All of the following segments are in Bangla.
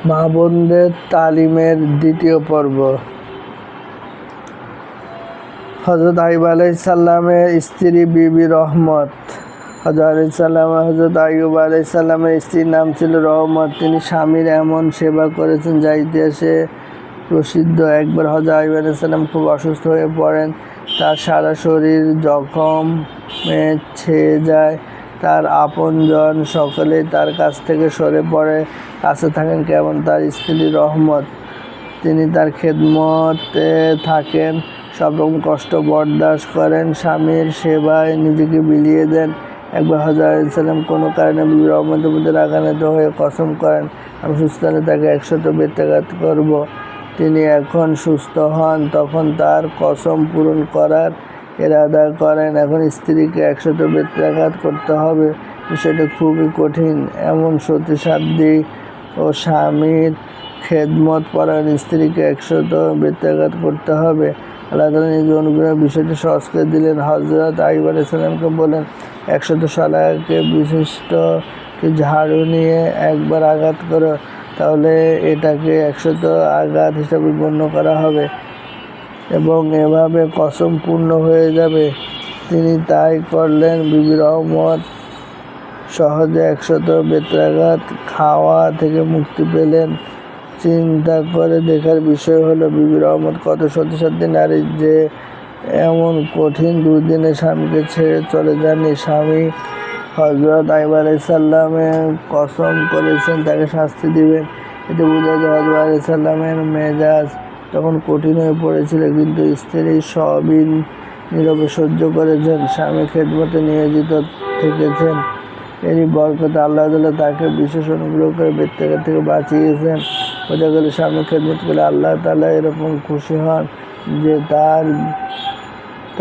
মা বোনদের তালিমের দ্বিতীয় পর্ব। হযরত আইয়ুব আলাইহিস সালামের স্ত্রী বিবি রহমত। হযরত আইয়ুব আলাইহিস সালামের স্ত্রীর নাম ছিল রহমত। তিনি স্বামীর এমন সেবা করেছেন যা ইতিহাসে প্রসিদ্ধ। একবার হযরত আইয়ুব আলাইহিস সালাম খুব অসুস্থ হয়ে পড়েন। তার সারা শরীর জখমে ছেয়ে যায়। তার আপনজন সকলেই তার কাছ থেকে সরে পড়ে। কাছে থাকেন কেবল তার স্ত্রী রহমত। তিনি তার খেদমতে থাকেন, সব রকম কষ্ট বরদাস্ত করেন, স্বামীর সেবায় নিজেকে বিলিয়ে দেন। একবার হযরত আইয়ুব সালাম কোনো কারণে বিবি রহমতের প্রতি রাগান্বিত হয়ে কসম করেন, আমি সুস্থ হলে তাকে 100 বেত্রাঘাত করব। তিনি এখন সুস্থ হন, তখন তার কসম পূরণ করার ইরাদা করেন। এখন স্ত্রীকে 100 বেত্রাঘাত করতে হবে, বিষয়টা খুবই কঠিন। এমন সতীসাধ্বী ও স্বামীর খেদমত পরায়ণ স্ত্রীকে 100 বেত্রাঘাত করতে হবে। আল্লাহ তাআলা নিজ অনুগ্রহে বিষয়টি সহজ করে দিলেন। হযরত আইয়ুব আলাইহিস সালামকে বলেন, 100 শলাকে বিশিষ্ট ঝাড়ু নিয়ে একবার আঘাত করো, তাহলে এটাকে 100 আঘাত হিসাবে গণ্য করা হবে এবং এভাবে কসম পূর্ণ হয়ে যাবে। তিনি তাই করলেন। বিবি রহমত সহজে 100 বেত্রাঘাত খাওয়া থেকে মুক্তি পেলেন। চিন্তা করে দেখার বিষয় হলো, বিবি রহমত কত সতীসাধ্বী নারী যে এমন কঠিন দুর্দিনে স্বামীকে ছেড়ে চলে যাননি। স্বামী হযরত আইয়ুব আলাইহিস সালামের কসম করেছেন তাকে শাস্তি দিবেন। এতে বোঝা যায় হযরত আলাইহিস সালামের মেজাজ তখন কঠিন হয়ে পড়েছিল, কিন্তু স্ত্রী সবই নীরবে সহ্য করেছেন, স্বামী খেদমতে নিয়োজিত থেকেছেন। এরই বরকতে আল্লাহ তাআলা তাকে বিশেষ অনুগ্রহ করে বেত্রাঘাত থেকে বাঁচিয়েছেন। বোঝা গেল স্বামী খেদমত করলে আল্লাহ তাআলা এরকম খুশি হন যে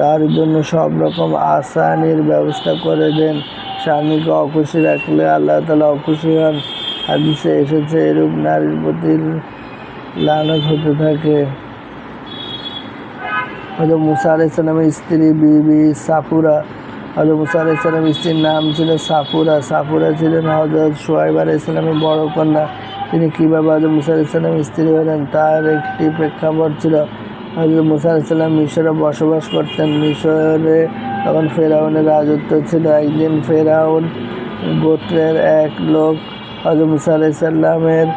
তার জন্য সব রকম আসানির ব্যবস্থা করে দেন। স্বামীকে অখুশি রাখলে আল্লাহ তাআলা অখুশি হন। হাদিসে এসেছে, এরূপ নারীর প্রতি লানত হতে থাকে। হযরত মুসা আলাইহিস সালামের স্ত্রী বিবি সাফুরা। হযরত মুসা আলাইহিস সালামের স্ত্রীর নাম ছিল সাফুরা। সাফুরা ছিলেন হযরত শুআয়ব আলাইহিস সালামের বড় কন্যা। তিনি কীভাবে হযরত মুসা আলাইহিস সালামের স্ত্রী হলেন তার একটি প্রেক্ষাপট ছিল। হযরত মুসা আলাইহিস সালাম মিশরে বসবাস করতেন। মিশরে তখন ফেরাউনের রাজত্ব ছিল। একদিন ফেরাউন গোত্রের এক লোক হযরত মুসা আলাইহিস সালামের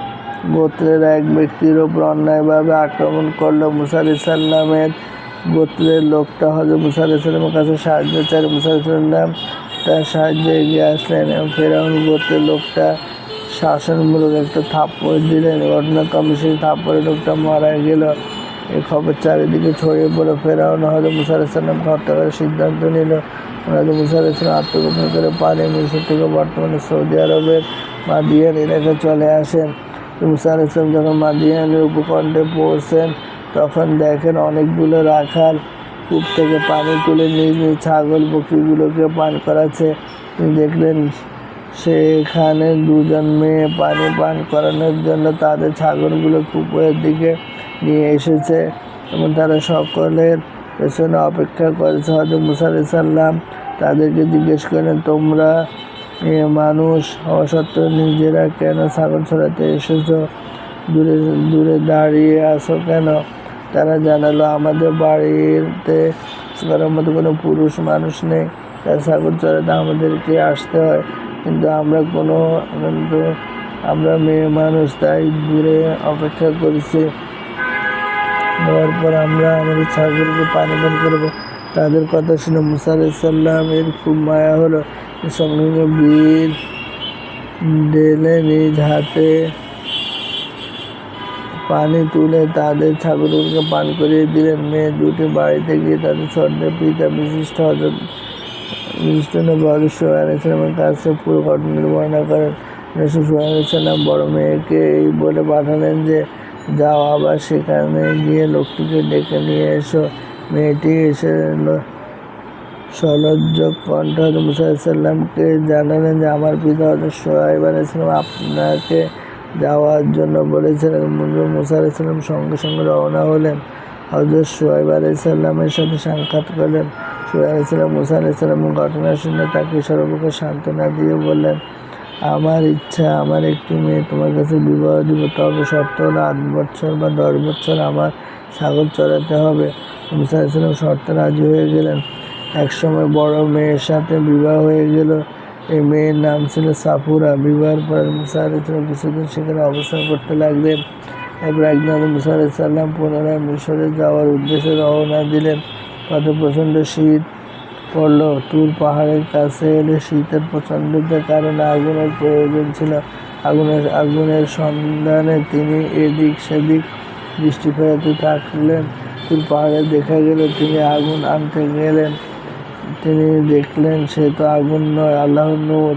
গোত্রের এক ব্যক্তির ওপর অন্যায়ভাবে আক্রমণ করল। মুসা আলাইহিস সালামের গোত্রের লোকটা হযরত মুসা আলাইহিস সালামের কাছে সাহায্য চাইল। মুসা আলাইহিস সালাম তার সাহায্যে এগিয়ে আসলেন এবং ফেরাউন গোত্রের লোকটা শাসনমূলক একটা থাপ্পড় দিলেন। ঘটনাক্রমে সেই থাপ্পড়ে লোকটা মারা গেল। এই খবর চারিদিকে ছড়িয়ে পড়ে। ফেরাউন হযরত মুসা আলাইহিস সালামকে হত্যা করার সিদ্ধান্ত নিল। হযরত মুসা আলাইহিস সালাম আত্মগোপন করে পালিয়ে মিশর থেকে বর্তমানে সৌদি আরবের মাদিয়ান এলাকায় চলে আসেন। মুসা আলাইহিস সালাম যখন মাদিয়ানের উপকণ্ঠে পৌঁছেন, তখন দেখেন অনেকগুলো রাখাল কূপ থেকে পানি তুলে নিজ নিজ ছাগল বকরিগুলোকে পান করাচ্ছে। তিনি দেখলেন সেখানে দুজন মেয়ে পানি পান করানোর জন্য তাদের ছাগলগুলো কূপের দিকে নিয়ে এসেছে এবং তারা সকলের পেছনে অপেক্ষা করেছে। হযরত মুসা আলাইহিস সালাম তাদেরকে জিজ্ঞেস করলেন, তোমরা মানুষ হওয়া সত্ত্বেও নিজেরা কেন ছাগল চড়াতে এসেছো? দূরে দাঁড়িয়ে আছো কেন? তারা জানালো, আমাদের বাড়িতে করার মতো কোনো পুরুষ মানুষ নেই, তাই ছাগল চড়াতে আমাদেরকে আসতে হয়। কিন্তু আমরা মেয়ে মানুষ, তাই দূরে অপেক্ষা করেছি। দেওয়ার পর আমরা আমাদের ছাগলকে পানি পান করবো। তাদের কথা শুনে মুসা আলাইহিস সালামের খুব মায়া হলো। সঙ্গে সঙ্গে বীর ঢেলে নিজ হাতে পানি তুলে তাদের ছাগলগুলোকে পান করিয়ে দিলেন। মেয়ে দুটি বাড়িতে গিয়ে তাদের ছোটদের পিতা বিশিষ্ট নবী হযরত শুআয়ব আলাইহিস সালামের কাছে পুরো ঘটনাটি বর্ণনা করেন। শুআয়ব আলাইহিস সালাম বড় মেয়েকে এই বলে পাঠালেন যে, যাও আবার সেখানে গিয়ে লোকটিকে ডেকে নিয়ে এসো। মেয়েটি এসে সলজ্জ কণ্ঠে হযরত মুসা আলাইহিস সালামকে জানালেন যে, আমার পিতা হযরত শুআয়ব আলাইহিস সালাম আপনাকে যাওয়ার জন্য বলেছেন। মুসা আলাইহিস সালাম সঙ্গে সঙ্গে রওনা হলেন। হযরত শুআয়ব আলাইহিস সালামের সাথে সাক্ষাৎ করলেন। শুআয়ব আলাইহিস সালাম মুসা আলাইহিস সালামের ঘটনা শুনে তাকে সর্বপ্রকার সান্ত্বনা দিয়ে বললেন, আমার ইচ্ছা আমার একটি মেয়ে তোমার কাছে বিবাহ দিব, তবে শর্ত হলো 8 বছর বা 10 বছর আমার ছাগল চড়াতে হবে। মুসা আলাইহিস শর্তে রাজি হয়ে গেলেন। একসময় বড় মেয়ের সাথে বিবাহ হয়ে গেল। এই মেয়ের নাম ছিল সাফুরা। বিবাহের পর মুসা আলাইহিস কিছুদিন সেখানে অবস্থান করতে লাগলেন। এরপর একদিন মুসা আলাইহিস পুনরায় মিশরে যাওয়ার উদ্দেশ্যে রওনা দিলেন। পথে প্রচণ্ড শীত পড়ল। তুর পাহাড়ের কাছে এলে শীতের প্রচণ্ডতার কারণে আগুনের প্রয়োজন ছিল। আগুনের সন্ধানে তিনি এদিক সেদিক দৃষ্টি ফেরাতে থাকলেন। তুর পাহাড়ে দেখা গেল তিনি আগুন আনতে গেলেন। তিনি দেখলেন সে তো আগুন নয়, আল্লাহর নূর,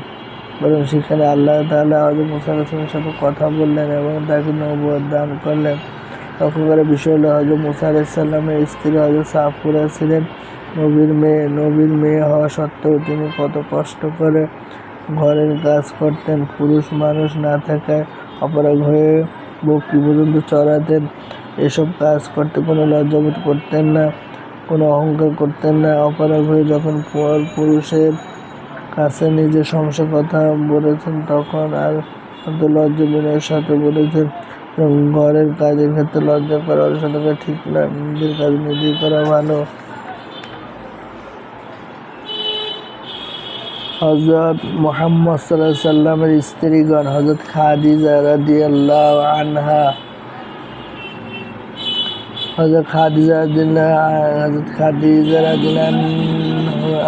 বরং সেখানে আল্লাহ তাআলা হযরত মুসা আলাইহিস সাথে কথা বললেন এবং তাকে নবুয়ত দান করলেন। তখনকার বিষয় হলো হযরত মুসা আলাইহিস স্ত্রী হযরত সাফুরা ছিলেন নবীর মেয়ে হওয়া সত্ত্বেও তিনি কত কষ্ট করে ঘরের কাজ করতেন। পুরুষ মানুষ না থাকায় অপারগ হয়ে বকরি পর্যন্ত চড়াতেন। এসব কাজ করতে কোনো লজ্জাবোধ করতেন না, কোনো অহংকার করতেন না। অপারগ হয়ে যখন পুরুষের কাছে নিজের সমস্যার কথা বলেছেন তখন আর লজ্জা বিনয়ের সাথে বলেছেন। ঘরের কাজের ক্ষেত্রে লজ্জা করা অলসতা ঠিক নয়, নিজের কাজ নিজেই করা ভালো। হযরত মুহাম্মদ সাল্লাল্লাহু আলাইহি সাল্লামের স্ত্রীগণ হযরত খাদিজা রাদিয়াল্লাহু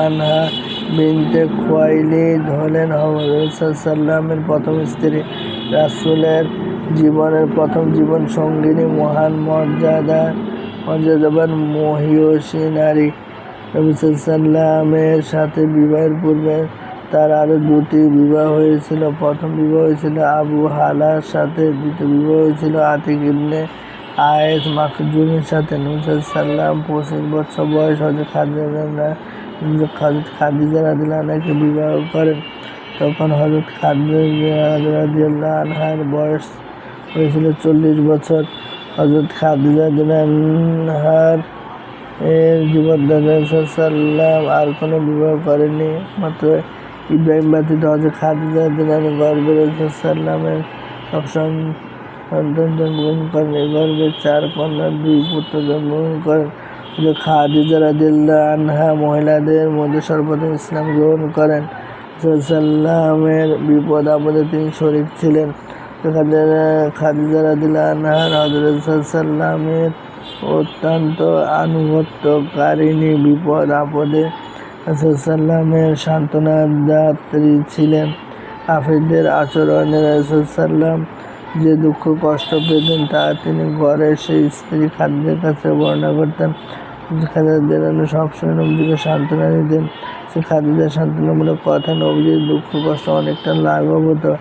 আনহা বিনতে খুয়াইলিদ হলেন রাসূল সাল্লামের প্রথম স্ত্রী, রাসূলের জীবনের প্রথম জীবন সঙ্গিনী, মহান মর্যাদাবান মহিয়সী নারী। রাসূল সাল্লামের সাথে বিবাহের পূর্বে তার আরও 2টি বিবাহ হয়েছিল। প্রথম বিবাহ হয়েছিল আবু হালার সাথে, দ্বিতীয় বিবাহ হয়েছিল আতিক ইবনে আয়েস মাখজুমের সাথে। নবী সাল্লাম 25 বছর বয়স হযরত খাদিজা রাদিয়াল্লাহু আনহাকে বিবাহ করেন। তখন হযরত খাদিজা রাদিয়াল্লাহু আনহার বয়স হয়েছিল 40 বছর। হযরত খাদিজা রাদিয়াল্লাহু আনহার জীবদ্দশায় রাসূল সাল্লাম আর কোনো বিবাহ করেননি। মাত্র ইব্রাহিম ব্যতীত হযরত খাদিজা রাদিয়াল্লাহু আনহা গর্ভে রাসূল সাল্লামের সন্তান জন্মগ্রহণ করেন। এই গর্ভে 4 কন্যা 2 পুত্র জন্মগ্রহণ করেন। হযরত খাদিজা রাদিয়াল্লাহু আনহা মহিলাদের মধ্যে সর্বপ্রথম ইসলাম গ্রহণ করেন। রাসূল সাল্লামের বিপদ আপদে তিনি শরীক ছিলেন। খাদিজা রাদিয়াল্লাহু আনহা হযরত সাল্লামের অত্যন্ত আনুগত্যকারিণী। বিপদ আপদে রাসূল সাল্লামের সান্ত্বনাদাত্রী ছিলেন। কাফিরদের আচরণে রাসূল সাল্লাম যে দুঃখ কষ্ট পেতেন তা তিনি ঘরে সেই স্ত্রী খাদিজার কাছে বর্ণনা করতেন। খাদিজা সবসময় নবীজিকে সান্ত্বনা দিতেন। সে খাদিজার সান্ত্বনামূলক কথা নবীজির দুঃখ কষ্ট অনেকটা লাঘব হতো।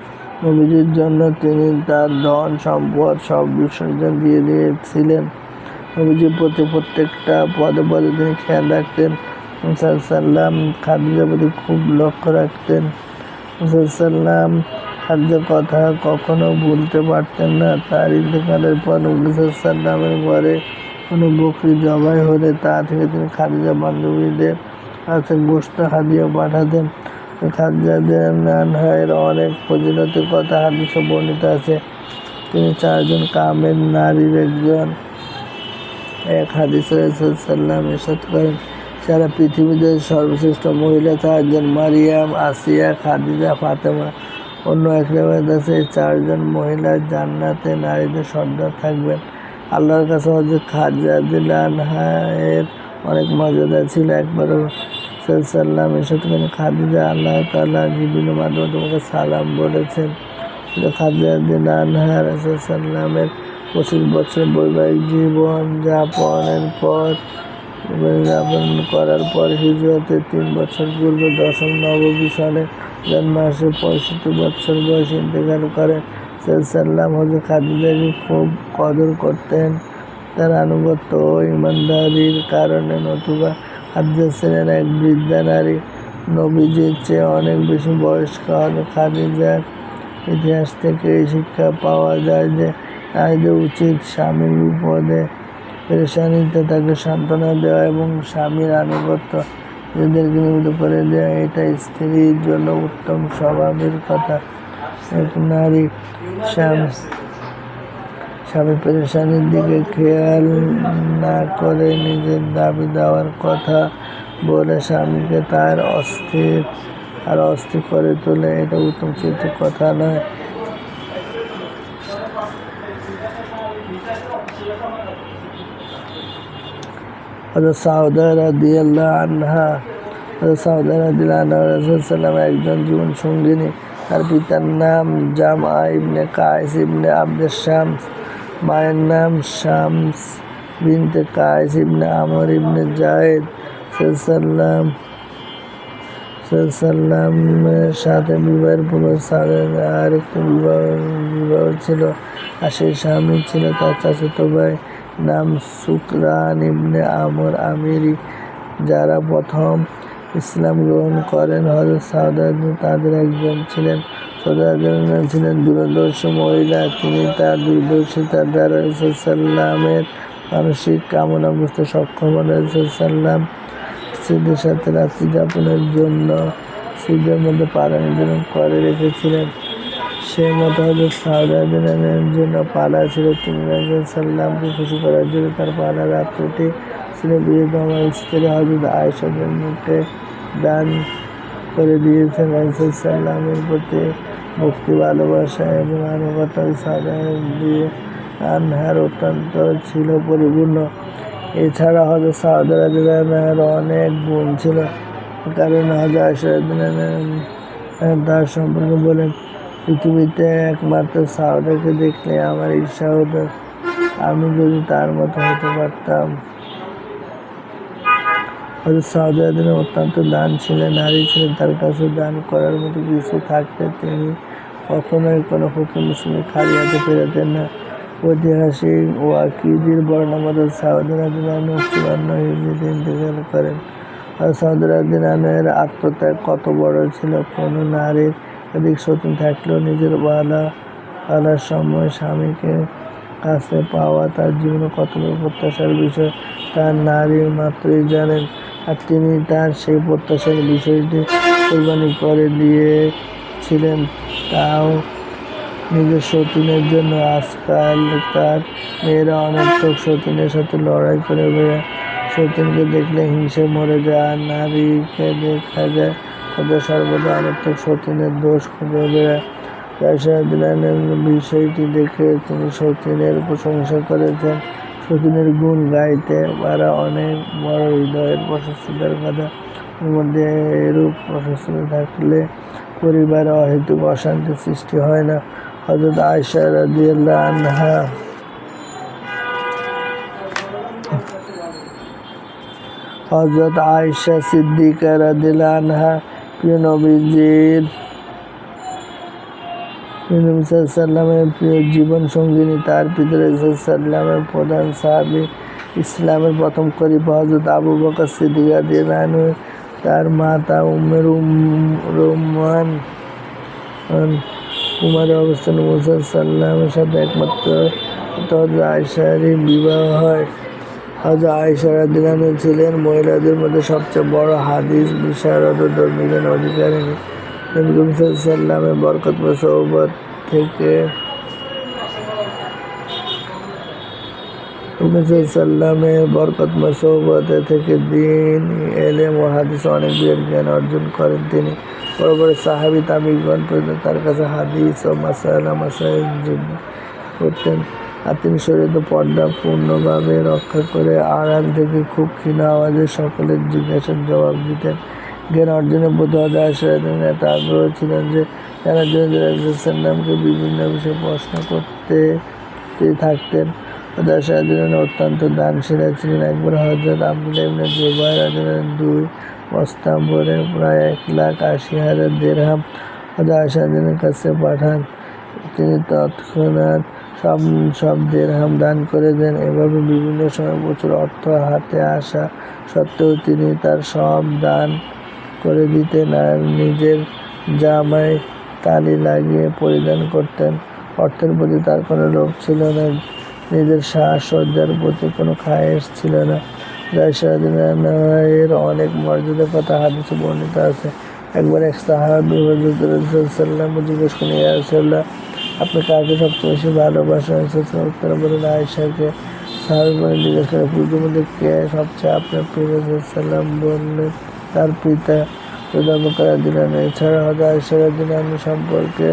নবীজির জন্য তিনি তার ধন সম্পদ সব বিসর্জন দিয়ে দিয়েছিলেন। নবীজির প্রতি প্রত্যেকটা পদে পদে তিনি খেয়াল রাখতেন। মুসা সাল্লাম খাদিজার প্রতি খুব লক্ষ্য রাখতেন। মুসা সাল্লাম খাদিজার কথা কখনো ভুলতে পারতেন না। তার ইন্তেকালের পর নবী সাল্লামের ঘরে কোনো বকরি জবাই হলে তা থেকে তিনি খাদিজা বান্ধবীদের কাছে গোশত হাদিয়া পাঠাতেন। খাদিজা রাদিয়াল্লাহু আনহার অনেক ফজিলতের কথা হাদিসে বর্ণিত আছে। তিনি 4 জন কামেল নারীর একজন। এক হাদিসে রাসূল সাল্লাম ইরশাদ করেন, সারা পৃথিবীতে সর্বশ্রেষ্ঠ মহিলা 4 জন, মারিয়াম, আসিয়া, খাদিজা, ফাতেমা। অন্য এক রিওয়ায়াত আছে 4 জন মহিলা জান্নাতে নারীদের সর্দার থাকবেন। আল্লাহর কাছে হযরত খাদিজা রাদিয়াল্লাহু আনহার অনেক মর্যাদা ছিল। একবার রাসূল সাল্লাম ইরশাদ করেন, খাদিজা, আল্লাহ তাআলা জিবরীলের মাধ্যমে তোমাকে সালাম বলেছেন। খাদিজা রাদিয়াল্লাহু আনহা রাসূল সাল্লামের 25 বছর বৈবাহিক জীবন যাপন করার পর হিজরতের 3 বছর পূর্বে 10ম নববী সনে জন্মাসে 65 বছর বয়সে ইন্তেকাল করেন। রাসূল সাল্লাম হযরত খাদিজাকে খুব কদর করতেন তার আনুগত্য ও ঈমানদারির কারণে। নতুবা খাদিজা ছিলেন এক বৃদ্ধা নারী। নবীজির চেয়ে অনেক বেশি বয়স্ক। খাদিজার ইতিহাস থেকে এই শিক্ষা পাওয়া যায় যে নারীদের উচিত স্বামীর বিপদে পেরেশানিতে তাকে সান্ত্বনা দেওয়া এবং স্বামীর আনুগত্য নিজেদেরকে নিয়মিত করে দেওয়া। এটা স্ত্রীর জন্য উত্তম স্বভাবের কথা। এক নারী স্বামী পেরেশানির দিকে খেয়াল না করে নিজের দাবি দেওয়ার কথা বলে স্বামীকে তার অস্থির করে তোলে, এটা উত্তম চরিত্রের কথা নয়। হযরত সাউদা রাদিয়াল্লাহু আনহা রাসূল সাল্লাল্লাহু একজন জীবন সঙ্গিনী। তার পিতার নাম জামআ ইবনে কায়েস ইবনে আবদে শামস, মায়ের নাম শামস বিনতে কায়েস ইবনে আমর ইবনে জায়েদ। সাল্লামের সাথে বিবাহের পূর্বে সাদের আরেকটি বিবাহ ছিল, আর সেই স্বামী ছিল তার চাচাতো ভাই নাম সুকরান ইবনে আমর আমিরি, যারা প্রথম ইসলাম গ্রহণ করেন। হযরত সাউদা তাদের একজন ছিলেন। সাউদা ছিলেন দূরদর্শী মহিলা। তিনি তার দূরদর্শিতা দ্বারা রাসূল সাল্লামের মানসিক কামনা বুঝতে সক্ষম হন। রাসূল সাল্লাম স্ত্রীদের সাথে রাত্রি যাপনের জন্য স্ত্রীদের মধ্যে পালা নির্ধারণ করে রেখেছিলেন। সে মতো হযরত সাউদার জন্য পালা ছিল। তিনি রাসূল সাল্লামকে খুশি করার জন্য তার পালা রাত্রিটি ছিল বিধবা স্ত্রী হযরত আয়েশা জন্যকে দান করে দিয়েছেন। রাসূল সাল্লামের প্রতি ভক্তি, ভালোবাসা এবং আনুগত্য সাউদা আনহার অত্যন্ত ছিল পরিপূর্ণ। এছাড়া হযরত সাউদা রাদিয়াল্লাহু আনহার অনেক গুণ ছিল। কারণ হযরত আয়েশা তার সম্পর্কে বলেন, পৃথিবীতে একমাত্র সাউদাকে দেখলে আমার ঈর্ষা হতো, আমি যদি তার মতো হতে পারতাম। হযরত সাউদা অত্যন্ত দানশীল নারী ছিলেন। তার কাছে দান করার মতো কিছু থাকলে তিনি কখনোই কোনো ফকির মুসলিমকে খালি হাতে ফেরাতেন না। ঐতিহাসিক ওয়াকিদির বর্ণনা মতো সাউদা রাদিয়াল্লাহু আনহু ৫৪ হিজরিতে ইন্তেকাল করেন। আর সাউদা রাদিয়াল্লাহু আনহার আত্মত্যাগ কত বড় ছিল! কোনো নারীর একাধিক সতীন থাকলেও নিজের বালার সময় স্বামীকে কাছে পাওয়া তার জীবনে কত বড় প্রত্যাশার বিষয় তা নারী মাত্রই জানেন। আর তিনি তার সেই প্রত্যাশার বিষয়টি কোরবানি করে দিয়েছিলেন, তাও নিজের সতীনের জন্য। আজকালকার মেয়েরা অনর্থক সতীনের সাথে লড়াই করে বেড়ায়, সতীনকে দেখলে হিংসে মরে যায়, আর নারীকে দেখা যায় তাদের সর্বদা অনর্থক সতীনের দোষ খুঁজে বেড়ায়। বিষয়টি দেখে তিনি সতীনের প্রশংসা করেছেন। সতীনের গুণ গাইতে পারা অনেক বড় হৃদয়ের প্রশস্ততার কথা। এর মধ্যে এরূপ প্রশস্ততা থাকলে পরিবারে অহেতুক অশান্তি সৃষ্টি হয় না। হযরত আয়েশা রাদিয়াল্লাহু আনহা হযরত আয়েশা সিদ্দিকা রাদিয়াল্লাহু আনহা প্রিয় নবীজির সাল্লামের প্রিয় জীবন সঙ্গিনী। তার পিতা রাসূল সাল্লামের প্রধান সাহাবী, ইসলামের প্রথম খলিফা হযরত আবু বকর সিদ্দিক রাদিয়াল্লাহু আনহু, তার মাতা উম্মে রুমান কুমারী অবস্থানে মুহাম্মদ সাল্লামের সাথে একমাত্র হযরত আয়েশারই বিবাহ হয়। হযরত আয়েশা রাদিয়াল্লাহু আনহা ছিলেন মহিলাদের মধ্যে সবচেয়ে বড় হাদিস বিশারদ ও ধর্মীয় জ্ঞানের অধিকারিণী। নবী করিম সাল্লামের বরকতময় সোহবত থেকে দিন, এলেম ও হাদিস অনেক জ্ঞান অর্জন করেন তিনি। বড় বড় সাহাবী তাবিঈগণ পর্যন্ত তার কাছে হাদিস ও মাসাইল করতেন। আর তিনি শরীয়ত পর্দা পূর্ণভাবে রক্ষা করে আড়াল থেকে খুব ক্ষীণ আওয়াজে সকলের জিজ্ঞাসার জবাব দিতেন। জ্ঞান অর্জনের প্রতি হযরত আয়েশা রাদিয়াল্লাহু আনহা এত আগ্রহ ছিলেন যে জানার জন্য রাসূল সাল্লামকে বিভিন্ন বিষয়ে প্রশ্ন করতে থাকতেন। হযরত আয়েশা রাদিয়াল্লাহু আনহা অত্যন্ত দানশীলা ছিলেন। একবার হযরত আব্দুল্লাহ ইবনে জুবাইর রাদিয়াল্লাহু আনহু 2 বস্তা ভরে প্রায় 1,80,000 দিরহাম হযরত আয়েশা রাদিয়াল্লাহু আনহার কাছে পাঠান। তিনি তৎক্ষণাৎ সব দিরহাম দান করে দেন। এভাবে বিভিন্ন সময় প্রচুর অর্থ হাতে আসা সত্ত্বেও তিনি তার সব দান করে দিতেন আর নিজের জামায় তালি লাগিয়ে পরিধান করতেন। অর্থের প্রতি তার কোনো লোভ ছিল না, নিজের সাজসজ্জার প্রতি কোনো খায়েশ ছিল না। আয়েশা রাদিয়াল্লাহু আনহা এর অনেক মর্যাদার কথা হাদিসে বর্ণিত আছে। একবার এক সাহাবী হযরত রাসূলুল্লাহ সাল্লাল্লাহু জিজ্ঞেস করলেন, ইয়া রাসূলুল্লাহ, আপনি কাকে সবচেয়ে বেশি ভালোবাসেন? রাসূল উত্তরে বললেন, আয়েশাকে। সাহাবী বলেন, জিজ্ঞেস করে, পুরুষদের মধ্যে কে সবচেয়ে আপনার প্রিয়? রাসূল সাল্লাম বললেন, তার পিতা হযরত আবু বকর রাদিয়াল্লাহু আনহু। এছাড়া হযরত আয়েশা রাদিয়াল্লাহু আনহা সম্পর্কে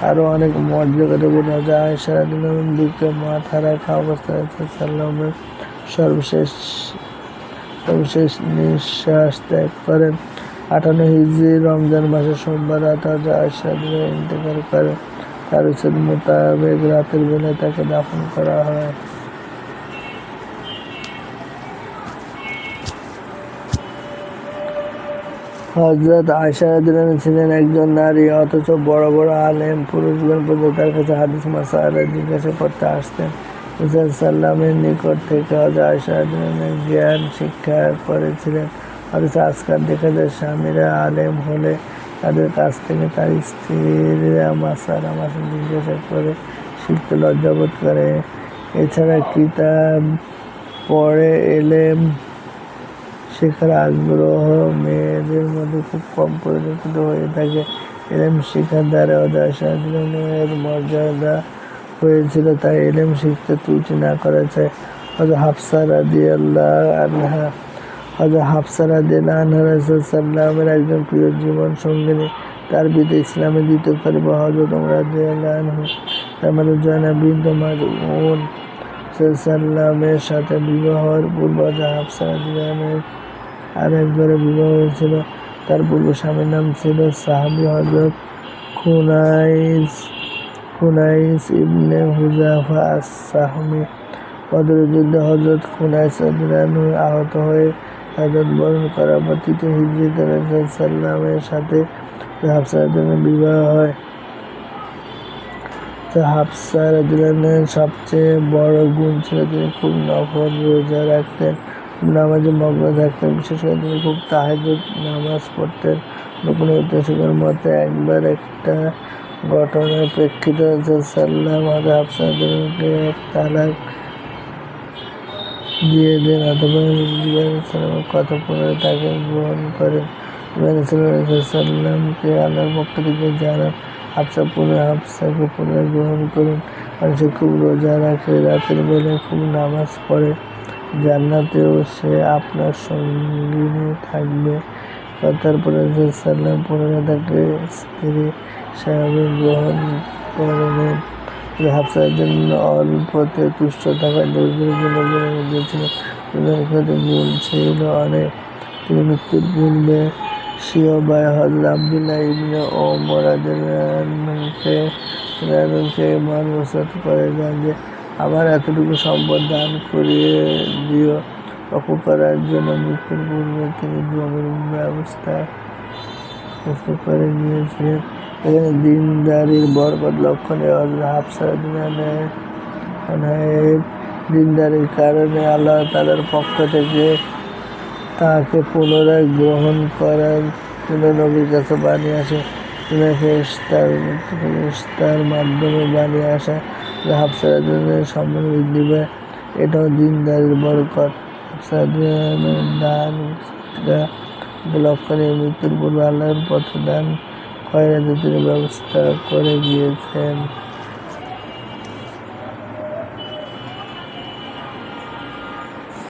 আরও অনেক মর্যাদা বলে। হযরত আয়েশা রাদিয়াল্লাহু আনহা বুকে মাথা রাখা অবস্থায় রাসূল সাল্লামের সর্বশেষ নিঃশ্বাস ত্যাগ করেন। 58 হিজরি রমজান মাসের সোমবার রাতে হযরত আয়েশা রাদিয়াল্লাহু আনহা ইন্তেকাল করেন। তার উচিত মোতাবেক রাতের বেলায় তাকে দাফন করা হয়। হযরত আয়েশা রাদিয়াল্লাহু আনহা ছিলেন একজন নারী, অথচ বড় বড় আলেম পুরুষগণ পর্যন্ত তার কাছে হাদিস মাসআলা জিজ্ঞাসা করতে আসতেন। রাসূল সাল্লামের নিকট থেকে হযরত আয়েশা রাদিয়াল্লাহু আনহা জ্ঞান শিক্ষা করেছিলেন। অথচ আজকাল দেখা যায় স্বামীরা আলেম হলে তাদের কাছ থেকে তার স্ত্রীরা মাসআলা জিজ্ঞাসা করে শিখতে লজ্জাবোধ করে। এছাড়া কিতাব পড়ে এলেম শেখার আগ্রহ মেয়েদের মধ্যে খুব কম পরিলক্ষিত হয়ে থাকে। এলেম শিখার দ্বারা হযরত আয়েশা রাদিয়াল্লাহু আনহার মর্যাদা হয়েছিল, তাই এলেম শিখতে ত্রুটি না করা চাই। হযরত হাফসা রাদিয়াল্লাহু আনহা রাসূল সাল্লামের একজন প্রিয় জীবন সঙ্গিনী। তার পিতা ইসলামের দ্বিতীয় খলিফা হযরত ওমর রাদিয়াল্লাহু আনহু। তার মাতা জয়নাব বিনত মাযউন। রাসূল সাল্লামের সাথে বিবাহের পূর্বে হযরত হাফসা রাদিয়াল্লাহু আনহার আরেকবারে বিবাহ হয়েছিল। তার পূর্ব স্বামীর নাম ছিল সাহাবী হযরত খুনাইস ইবনে হুযাফা আস-সাহমী। বদরের যুদ্ধে হযরত খুনাইস রাদিয়াল্লাহু আনহু আহত হয়ে শাহাদাত বরণ করার পর ৩য় হিজরিতে রাসূল সাল্লামের সাথে হাফসা রাদিয়াল্লাহু আনহার বিবাহ হয়। হাফসা রাদিয়াল্লাহু আনহার সবচেয়ে বড় গুণ ছিল তিনি খুব নফল রোজা রাখতেন, নামাজে মগ্ন থাকতেন। বিশেষ করে তিনি খুব তাহাজ্জুদ নামাজ পড়তেন। কোনো ঐতিহাসিকের মতে একবার একটা ঘটনার প্রেক্ষিতে রাসূল সাল্লাম হযরত হাফসা রাদিয়াল্লাহু আনহাকে এক তালাক দিয়ে দেন, অথবা জিবরাইল আলাইহিস সালামের কথা পুনরায় তাকে গ্রহণ করেন। জিবরাইল রাসূল সাল্লামকে আল্লাহর পক্ষ থেকে জানান, হাফসাকে পুনরায় গ্রহণ করুন, কারণ সে খুব রোজা রাখে, রাতের বেলায় খুব নামাজ পড়ে, জান্নাতেও সে আপনার সঙ্গিনী থাকবে। কথার পর রাসূল সাল্লাম পুনরায় তাকে স্ত্রী হিসাবে গ্রহণ করলেন। হাফসা রাদিয়াল্লাহু আনহা অল্পতে তুষ্ট থাকায় দরিদ্রের জন্য বলে দিয়েছিলেন। তাদের ক্ষেত্রে গুণ ছিল অনেক। তিনি মৃত্যুর পূর্বে স্বীয় ভাই হযরত আব্দুল্লাহ ইবনে ওমর রাদিয়াল্লাহু আনহুকে নসিহত করে যান যে, আমার এতটুকু সম্পদ দান করিয়ে দিও। রক্ষা করার জন্য মৃত্যুর পূর্বে তিনি জমির ব্যবস্থা করে নিয়েছিলেন। এখানে দিনদারির বরকত লক্ষণীয়। হযরত হাফসা রাদিয়াল্লাহু আনহার দিনদারির কারণে আল্লাহ তাআলার পক্ষ থেকে তাকে পুনরায় গ্রহণ করার জন্য নবীর কাছে বাণী আসে। ফেরেশতার মাধ্যমে বাণী আসা হাফসা রাদিয়াল্লাহু আনহার সম্মান বৃদ্ধি পায়। এটাও দিনদারির বরকত। হাফসা রাদিয়াল্লাহু আনহার দান সদকা লক্ষণীয়। মৃত্যুর পূর্বে আল্লাহর পথে দান খয়রাতের তিনি ব্যবস্থা করে গিয়েছেন।